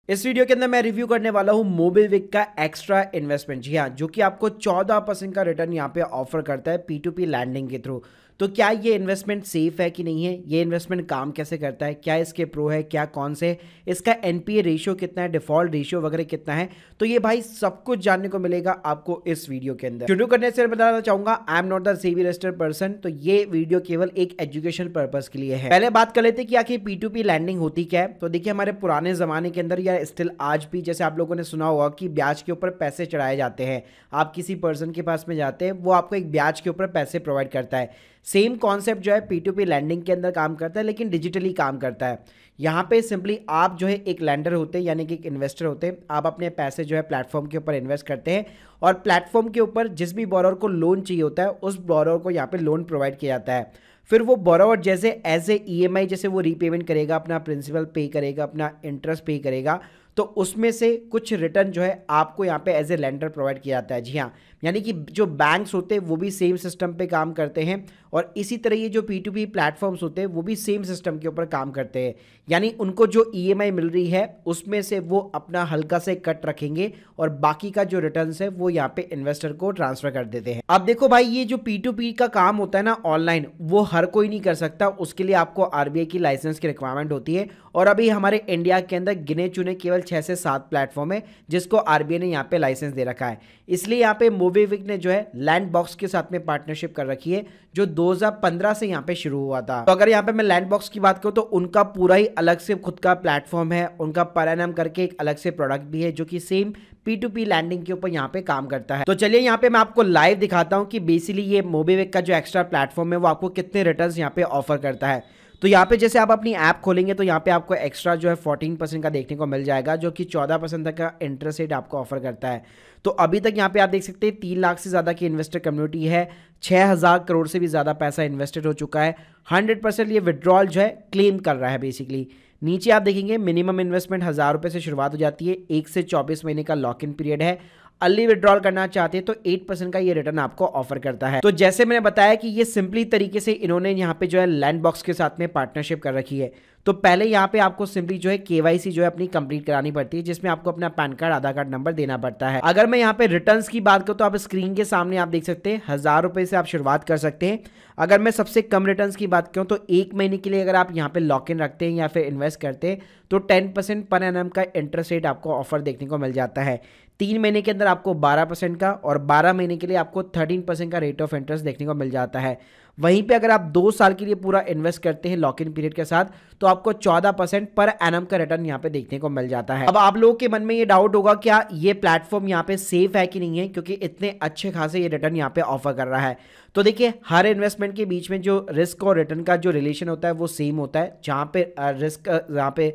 इस वीडियो के अंदर मैं रिव्यू करने वाला हूं मोबिविक का एक्स्ट्रा इन्वेस्टमेंट। जी हाँ, जो कि आपको 14% का रिटर्न यहाँ पे ऑफर करता है P2P लैंडिंग के थ्रू। तो क्या ये इन्वेस्टमेंट सेफ है कि नहीं है, ये इन्वेस्टमेंट काम कैसे करता है, क्या इसके प्रो है, क्या कौन से, इसका एनपीए रेशियो कितना है, डिफॉल्ट रेशियो वगैरह कितना है, तो ये भाई सब कुछ जानने को मिलेगा आपको इस वीडियो के अंदर। शुरू करने से बताना चाहूंगा I am not the SEBI registered person, तो ये वीडियो केवल एक एजुकेशन पर्पज के लिए है। पहले बात कर लेते हैं कि आखिर P2P लैंडिंग होती क्या है। तो देखिए, हमारे पुराने जमाने के अंदर या स्टिल आज भी जैसे आप लोगों ने सुना होगा कि ब्याज के ऊपर पैसे चढ़ाए जाते हैं। आप किसी पर्सन के पास में जाते हैं, वो आपको एक ब्याज के ऊपर पैसे प्रोवाइड करता है। सेम कॉन्सेप्ट जो है P2P लैंडिंग के अंदर काम करता है, लेकिन डिजिटली काम करता है। यहाँ पे सिंपली आप जो है एक लैंडर होते हैं, यानी कि एक इन्वेस्टर होते हैं। आप अपने पैसे जो है प्लेटफॉर्म के ऊपर इन्वेस्ट करते हैं और प्लेटफॉर्म के ऊपर जिस भी बोरोवर को लोन चाहिए होता है, उस बोरोवर को यहाँ पे लोन प्रोवाइड किया जाता है। फिर वो बोरोवर जैसे एज ए EMI जैसे वो रीपेमेंट करेगा, अपना प्रिंसिपल पे करेगा, अपना इंटरेस्ट पे करेगा, तो उसमें से कुछ रिटर्न जो है आपको यहाँ पे एज ए लेंडर प्रोवाइड किया जाता है। जी हाँ, यानी कि जो बैंक्स होते हैं वो भी सेम सिस्टम पे काम करते हैं और इसी तरह ये जो P2P प्लेटफॉर्म्स होते हैं वो भी सेम सिस्टम के ऊपर काम करते हैं। यानी उनको जो EMI मिल रही है उसमें से वो अपना हल्का से कट रखेंगे और बाकी का जो रिटर्न है वो यहाँ पे इन्वेस्टर को ट्रांसफर कर देते हैं। अब देखो भाई, ये जो P2P का काम होता है ना ऑनलाइन, वो हर कोई नहीं कर सकता। उसके लिए आपको RBI की लाइसेंस की रिक्वायरमेंट होती है और अभी हमारे इंडिया के अंदर गिने चुने केवल 6 से 7 प्लेटफॉर्म है जिसको RBI ने यहाँ पे लाइसेंस दे रखा है। इसलिए यहाँ पे मोबिविक ने जो है लैंडबॉक्स के साथ में पार्टनरशिप कर रखी है, जो 2015 से यहाँ पे शुरू हुआ था। तो अगर यहाँ पे मैं लैंडबॉक्स की बात करूँ तो उनका पूरा ही अलग से खुद का प्लेटफॉर्म है, उनका पर एनम करके एक अलग से प्रोडक्ट भी है जो कि सेम P2P लैंडिंग के ऊपर यहाँ पे काम करता है। तो चलिए यहाँ पे मैं आपको लाइव दिखाता हूँ कि बेसिकली ये मोबिविक का जो एक्स्ट्रा प्लेटफॉर्म है वो आपको कितने रिटर्न्स यहाँ पे ऑफर करता है। तो यहाँ पे जैसे आप अपनी ऐप खोलेंगे तो यहाँ पे आपको एक्स्ट्रा जो है 14% का देखने को मिल जाएगा, जो कि 14% तक का इंटरेस्ट रेट आपको ऑफर करता है। तो अभी तक यहाँ पे आप देख सकते हैं 3 लाख से ज़्यादा की इन्वेस्टर कम्युनिटी है, 6000 करोड़ से भी ज़्यादा पैसा इन्वेस्टेड हो चुका है। 100% ये विड्रॉल जो है क्लेम कर रहा है बेसिकली। नीचे आप देखेंगे मिनिमम इन्वेस्टमेंट 1000 रुपये से शुरुआत हो जाती है, 1 से 24 महीने का लॉक इन पीरियड है। अर्ली विड्रॉल करना चाहते हैं तो 8% का ये रिटर्न आपको ऑफर करता है। तो जैसे मैंने बताया कि ये सिंपली तरीके से इन्होंने यहाँ पे जो है लैंडबॉक्स के साथ में पार्टनरशिप कर रखी है। तो पहले यहाँ पे आपको सिंपली जो है KYC जो है अपनी कंप्लीट करानी पड़ती है, जिसमें आपको अपना पैन कार्ड, आधार कार्ड नंबर देना पड़ता है। अगर मैं यहाँ पे रिटर्न्स की बात करूँ तो आप स्क्रीन के सामने आप देख सकते हैं 1000 रुपये से आप शुरुआत कर सकते हैं। अगर मैं सबसे कम रिटर्न्स की बात करूँ तो 1 महीने के लिए अगर आप यहाँ पे लॉक इन रखते हैं या फिर इन्वेस्ट करते हैं तो 10% पर एनम का इंटरेस्ट रेट आपको ऑफर देखने को मिल जाता है। 3 महीने के अंदर आपको 12% का और 12 महीने के लिए आपको 13% का रेट ऑफ इंटरेस्ट देखने को मिल जाता है। वहीं पे अगर आप 2 साल के लिए पूरा इन्वेस्ट करते हैं लॉक इन पीरियड के साथ तो आपको 14% पर एनम का रिटर्न यहाँ पे देखने को मिल जाता है। अब आप लोगों के मन में ये डाउट होगा क्या ये प्लेटफॉर्म यहाँ पे सेफ है कि नहीं है, क्योंकि इतने अच्छे खासे ये रिटर्न यहाँ पे ऑफर कर रहा है। तो देखिए, हर इन्वेस्टमेंट के बीच में जो रिस्क और रिटर्न का जो रिलेशन होता है वो सेम होता है। जहाँ पे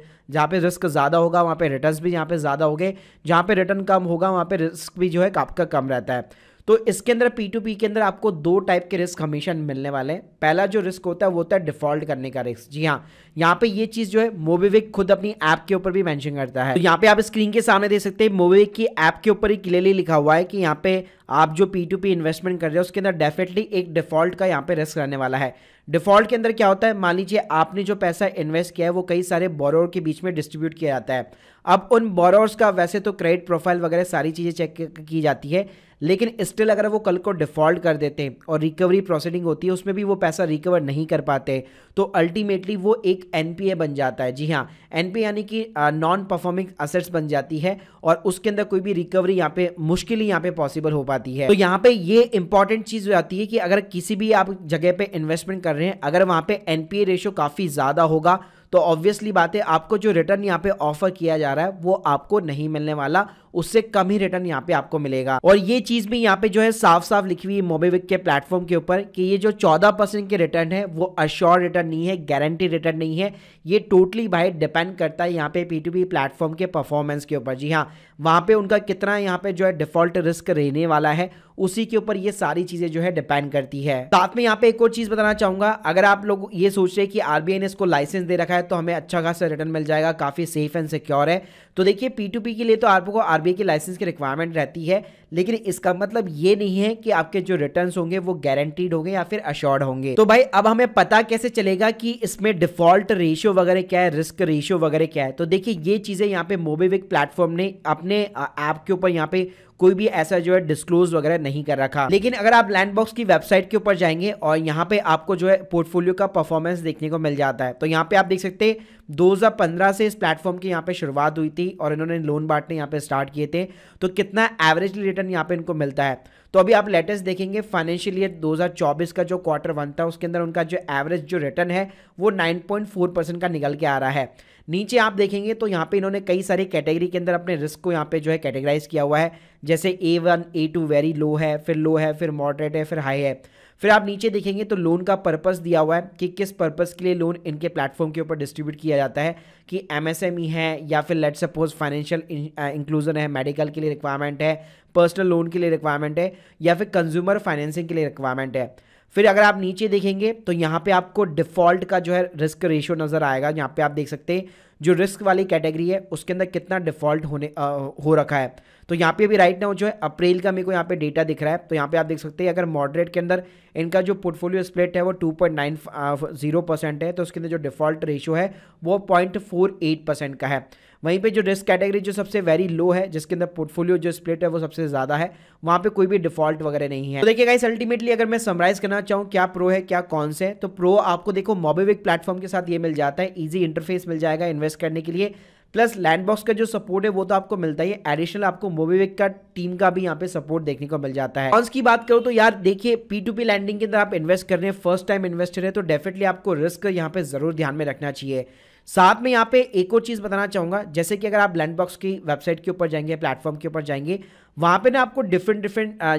रिस्क ज़्यादा होगा वहाँ पे रिटर्न्स भी यहाँ पे ज़्यादा होंगे, जहाँ पे रिटर्न कम होगा वहाँ पे रिस्क भी जो है आपका कम रहता है। तो इसके अंदर P2P के अंदर आपको 2 टाइप के रिस्क हमेशा मिलने वाले हैं। पहला जो रिस्क होता है वो होता है डिफॉल्ट करने का रिस्क। जी हाँ, यहाँ पे ये चीज़ जो है मोबिविक खुद अपनी ऐप के ऊपर भी मेंशन करता है। तो यहाँ पे आप स्क्रीन के सामने देख सकते हैं मोबिविक की ऐप के ऊपर ही क्लियरली लिखा हुआ है कि यहाँ पे आप जो P2P इन्वेस्टमेंट कर रहे हो उसके अंदर डेफिनेटली एक डिफॉल्ट का यहाँ पे रिस्क रहने वाला है। डिफॉल्ट के अंदर क्या होता है, मान लीजिए आपने जो पैसा इन्वेस्ट किया है वो कई सारे बोरोवर के बीच में डिस्ट्रीब्यूट किया जाता है। अब उन बोरोवर्स का वैसे तो क्रेडिट प्रोफाइल वगैरह सारी चीज़ें चेक की जाती है, लेकिन स्टिल अगर वो कल को डिफॉल्ट कर देते हैं और रिकवरी प्रोसीडिंग होती है उसमें भी वो पैसा रिकवर नहीं कर पाते तो अल्टीमेटली वो एक NPA बन जाता है। जी हाँ, NPA यानी कि नॉन परफॉर्मिंग असेट्स बन जाती है और उसके अंदर कोई भी रिकवरी यहाँ पे मुश्किल ही यहाँ पे पॉसिबल हो पाती है। तो यहाँ पे ये इंपॉर्टेंट चीज़ हो जाती है कि अगर किसी भी आप जगह पे इन्वेस्टमेंट कर रहे हैं, अगर वहाँ पे NPA रेशियो काफ़ी ज़्यादा होगा तो ऑब्वियसली बात है आपको जो रिटर्न यहाँ पे ऑफर किया जा रहा है वो आपको नहीं मिलने वाला, उससे कम ही रिटर्न यहाँ पे आपको मिलेगा। और ये चीज भी यहाँ पे जो है साफ साफ लिखी हुई है मोबिविक के प्लेटफॉर्म के ऊपर कि ये जो 14% के रिटर्न है वो अश्योर रिटर्न नहीं है, गारंटी रिटर्न नहीं है। ये टोटली भाई डिपेंड करता है यहाँ पे P2P प्लेटफॉर्म के परफॉर्मेंस के ऊपर। जी हाँ, वहाँ पे उनका कितना यहाँ पे जो है डिफॉल्ट रिस्क रहने वाला है उसी के ऊपर ये सारी चीजें जो है डिपेंड करती है। साथ में यहाँ पे एक और चीज बताना चाहूंगा, अगर आप लोग ये सोच रहे हैं कि RBI ने इसको लाइसेंस दे रखा है तो हमें अच्छा खासा रिटर्न मिल जाएगा, काफी सेफ एंड सिक्योर है, तो देखिए P2P के लिए तो आपको आरबीआई की लाइसेंस की रिक्वायरमेंट रहती है, लेकिन इसका मतलब ये नहीं है कि आपके जो रिटर्न्स होंगे वो गारंटीड होंगे या फिर अश्योर्ड होंगे। तो भाई अब हमें पता कैसे चलेगा कि इसमें डिफॉल्ट रेशियो वगैरह क्या है, रिस्क रेशियो वगैरह क्या है? तो देखिए ये चीजें यहाँ पे मोबिविक प्लेटफॉर्म ने अपने ऐप के ऊपर यहाँ पे कोई भी ऐसा जो है डिस्क्लोज वगैरह नहीं कर रखा। लेकिन अगर आप लैंडबॉक्स की वेबसाइट के ऊपर जाएंगे और यहाँ पे आपको जो है पोर्टफोलियो का परफॉर्मेंस देखने को मिल जाता है। तो यहाँ पे आप देख सकते हैं 2015 से इस प्लेटफॉर्म की यहाँ पे शुरुआत हुई थी और इन्होंने लोन बांटने यहाँ पे स्टार्ट किए थे। तो कितना एवरेज रिटर्न यहाँ पे इनको मिलता है, तो अभी आप लेटेस्ट देखेंगे फाइनेंशियल ईयर 2024 का जो Q1 था उसके अंदर उनका जो एवरेज जो रिटर्न है वो 9.4% का निकल के आ रहा है। नीचे आप देखेंगे तो यहाँ पे इन्होंने कई सारी कैटेगरी के अंदर अपने रिस्क को यहाँ पे जो है कैटेगराइज किया हुआ है, जैसे A1 A2 वेरी लो है, फिर मॉडरेट है, फिर हाई है। फिर आप नीचे देखेंगे तो लोन का पर्पस दिया हुआ है कि किस पर्पस के लिए लोन इनके प्लेटफॉर्म के ऊपर डिस्ट्रीब्यूट किया जाता है, कि MSME है या फिर लेट्स सपोज फाइनेंशियल इंक्लूजन है, मेडिकल के लिए रिक्वायरमेंट है, पर्सनल लोन के लिए रिक्वायरमेंट है, या फिर कंज्यूमर फाइनेंसिंग के लिए रिक्वायरमेंट है। फिर अगर आप नीचे देखेंगे तो यहाँ पे आपको डिफॉल्ट का जो है रिस्क रेशियो नजर आएगा। यहाँ पे आप देख सकते हैं जो रिस्क वाली कैटेगरी है उसके अंदर कितना डिफॉल्ट हो रखा है। तो यहाँ पे भी राइट नाउ जो है अप्रैल का मेरे को यहाँ पे डेटा दिख रहा है। तो यहाँ पे आप देख सकते हैं अगर मॉडरेट के अंदर इनका जो पोर्टफोलियो स्प्लिट है वो 2.90% है, तो उसके अंदर जो डिफॉल्ट रेशियो है वो 0.48% का है। वहीं पे जो रिस्क कैटेगरी जो सबसे वेरी लो है, जिसके अंदर पोर्टफोलियो जो स्प्लिट है वो सबसे ज़्यादा है, वहाँ पे कोई भी डिफॉल्ट वगैरह नहीं है। तो देखिए गाइस अल्टीमेटली अगर मैं समराइज करना चाहूँ क्या प्रो है क्या कॉन्स है, तो प्रो आपको देखो मोबिविक प्लेटफॉर्म के साथ ये मिल जाता है, ईजी इंटरफेस मिल जाएगा इन्वेस्ट करने के लिए, प्लस लैंडबॉक्स का जो सपोर्ट है वो तो आपको मिलता ही है, एडिशनल आपको मोबिविक का टीम का भी यहाँ पे सपोर्ट देखने को मिल जाता है। कॉन्स की बात करो तो यार देखिए P2P लैंडिंग के अंदर आप इन्वेस्ट कर रहे हैं, फर्स्ट टाइम इन्वेस्टर है, तो डेफिनेटली आपको रिस्क यहाँ पे जरूर ध्यान में रखना चाहिए। साथ में यहाँ पे एक और चीज़ बताना चाहूँगा, जैसे कि अगर आप लैंडबॉक्स की वेबसाइट के ऊपर जाएंगे, प्लेटफॉर्म के ऊपर जाएंगे, वहाँ पे ना आपको डिफरेंट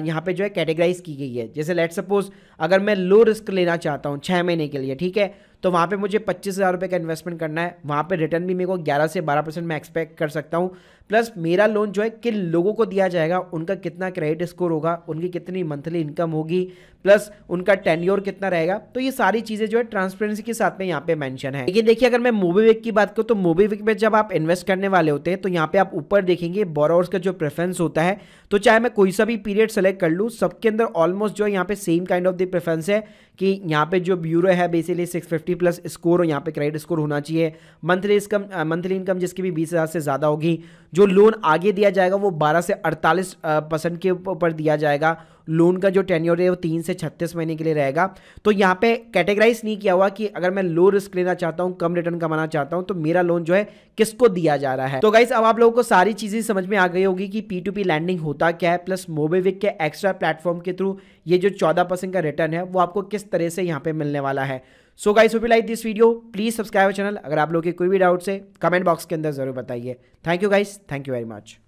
यहाँ पे जो है कैटेगराइज की गई है। जैसे लेट सपोज अगर मैं लो रिस्क लेना चाहता हूँ 6 महीने के लिए, ठीक है, तो वहाँ पे मुझे 25,000 रुपये का इन्वेस्टमेंट करना है, वहाँ पे रिटर्न भी मेरे को 11 से 12% मैं एक्सपेक्ट कर सकता हूँ, प्लस मेरा लोन जो है किन लोगों को दिया जाएगा, उनका कितना क्रेडिट स्कोर होगा, उनकी कितनी मंथली इनकम होगी, प्लस उनका टेन्योर कितना रहेगा, तो ये सारी चीज़ें जो है ट्रांसपेरेंसी के साथ में यहाँ पे मेंशन है। लेकिन देखिए अगर मैं मोबिविक की बात करूँ तो मोबिविक में जब आप इन्वेस्ट करने वाले होते हैं तो यहाँ पे आप ऊपर देखेंगे बोरोवर्स का जो प्रेफरेंस होता है, तो चाहे मैं कोई सा भी पीरियड सेलेक्ट कर लूँ, सबके अंदर ऑलमोस्ट जो है यहाँ पे same kind of the preference है कि यहाँ पे जो ब्यूरो है बेसिकली 650 प्लस स्कोर यहाँ पे क्रेडिट स्कोर होना चाहिए, मंथली इनकम जिसकी भी 20,000 से ज़्यादा होगी, जो लोन आगे दिया जाएगा वो 12 से 48% के ऊपर दिया जाएगा, लोन का जो टेन्योर है वो 3 से 36 महीने के लिए रहेगा। तो यहाँ पे कैटेगराइज नहीं किया हुआ कि अगर मैं लो रिस्क लेना चाहता हूँ, कम रिटर्न कमाना चाहता हूँ, तो मेरा लोन जो है किसको दिया जा रहा है। तो गाइस अब आप लोगों को सारी चीजें समझ में आ गई होगी कि P2P लैंडिंग होता क्या है, प्लस मोबिविक के एक्स्ट्रा प्लेटफॉर्म के थ्रू ये जो 14% का रिटर्न है वो आपको किस तरह से यहाँ पे मिलने वाला है। So guys hope you like this video, please subscribe channel. अगर आप लोगों के कोई भी डाउट्स है कमेंट बॉक्स के अंदर जरूर बताइए। Thank you guys, thank you very much.